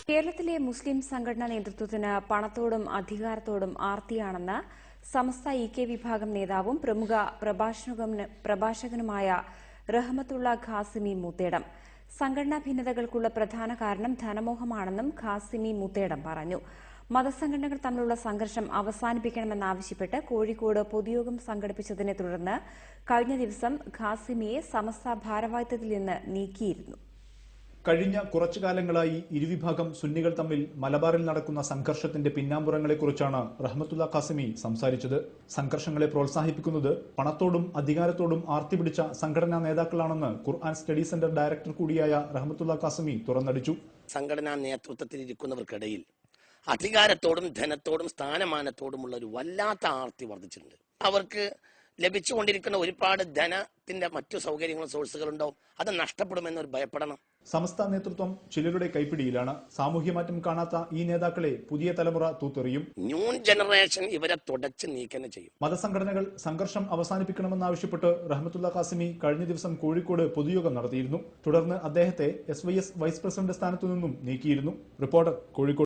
കേരളത്തിലെ മുസ്ലിം സംഘടനാ നേതൃത്വത്തിന് പണത്തോടും അധികാരത്തോടും ആർത്തിയാണെന്ന് സമസ്ത ഇ.കെ. വിഭാഗം നേതാവും പ്രമുഖ പ്രഭാഷകനുമായ റഹ്മത്തുള്ള ഖാസിമി മൂത്തേടം. സംഘടനാ ഭിന്നതകൾക്കുള്ള പ്രധാന കാരണം ധനമോഹമാണെന്നും ഖാസിമി മൂത്തേടം പറഞ്ഞു. മതസംഘടനകൾ തമ്മിലുള്ള സംഘർഷം അവസാനിപ്പിക്കണമെന്നാവശ്യപ്പെട്ട് കോഴിക്കോട് പൊതുയോഗം സംഘടിപ്പിച്ചതിനെ തുടർന്ന് കഴിഞ്ഞ ദിവസം ഖാസിമിയെ സമസ്ത ഭാരവാഹിത്വത്തിൽ നിന്ന് നീക്കിയിരുന്നു. കഴിഞ്ഞ കുറച്ചു കാലങ്ങളായി ഇരുവിഭാഗം സുന്നികൾ തമ്മിൽ മലബാറിൽ നടക്കുന്ന സംഘർഷത്തിന്റെ പിന്നാമ്പുറങ്ങളെക്കുറിച്ചാണ് റഹ്മത്തുള്ള ഖാസിമി സംസാരിച്ചത്. സംഘർഷങ്ങളെ പ്രോത്സാഹിപ്പിക്കുന്നത് പണത്തോടും അധികാരത്തോടും ആർത്തി പിടിച്ച സംഘടനാ നേതാക്കളാണെന്ന് ഖുർആൻ സ്റ്റഡി സെന്റർ ഡയറക്ടർ കൂടിയായ റഹ്മത്തുള്ള ഖാസിമി തുറന്നടിച്ചു. സംഘടനാ നേതൃത്വത്തിൽ ഇരിക്കുന്നവർക്കിടയിൽ അധികാരത്തോടും ധനത്തോടും സ്ഥാനമാനത്തോടുമുള്ള ഒരു വല്ലാത്ത ആർത്തി വർദ്ധിച്ചിട്ടുണ്ട്. അവർക്ക് ലഭിച്ചുകൊണ്ടിരിക്കുന്ന ഒരുപാട് ധനത്തിന്റെ മറ്റു സൗകര്യങ്ങളും സോഴ്സുകളുണ്ടാവും, അത് നഷ്ടപ്പെടുമെന്നൊരു ഭയപ്പെടണം. സമസ്ത നേതൃത്വം ചിലരുടെ കൈപ്പിടിയിലാണ്. സാമൂഹ്യമാറ്റം കാണാത്ത ഈ നേതാക്കളെ പുതിയ തലമുറ തൂത്തെറിയും. ന്യൂ ജനറേഷൻ ഇവരെ തുടച്ച് നീക്കന്നെ ചെയ്യും. മതസംഘടനകൾ സംഘർഷം അവസാനിപ്പിക്കണമെന്നാവശ്യപ്പെട്ട് റഹ്മത്തുള്ള ഖാസിമി കഴിഞ്ഞ ദിവസം കോഴിക്കോട് പൊതുയോഗം നടത്തിയിരുന്നു. തുടർന്ന് അദ്ദേഹത്തെ SYS വൈസ് പ്രസിഡന്റ് സ്ഥാനത്തു നിന്നും നീക്കിയിരുന്നു. റിപ്പോർട്ടർ, കോഴിക്കോട്.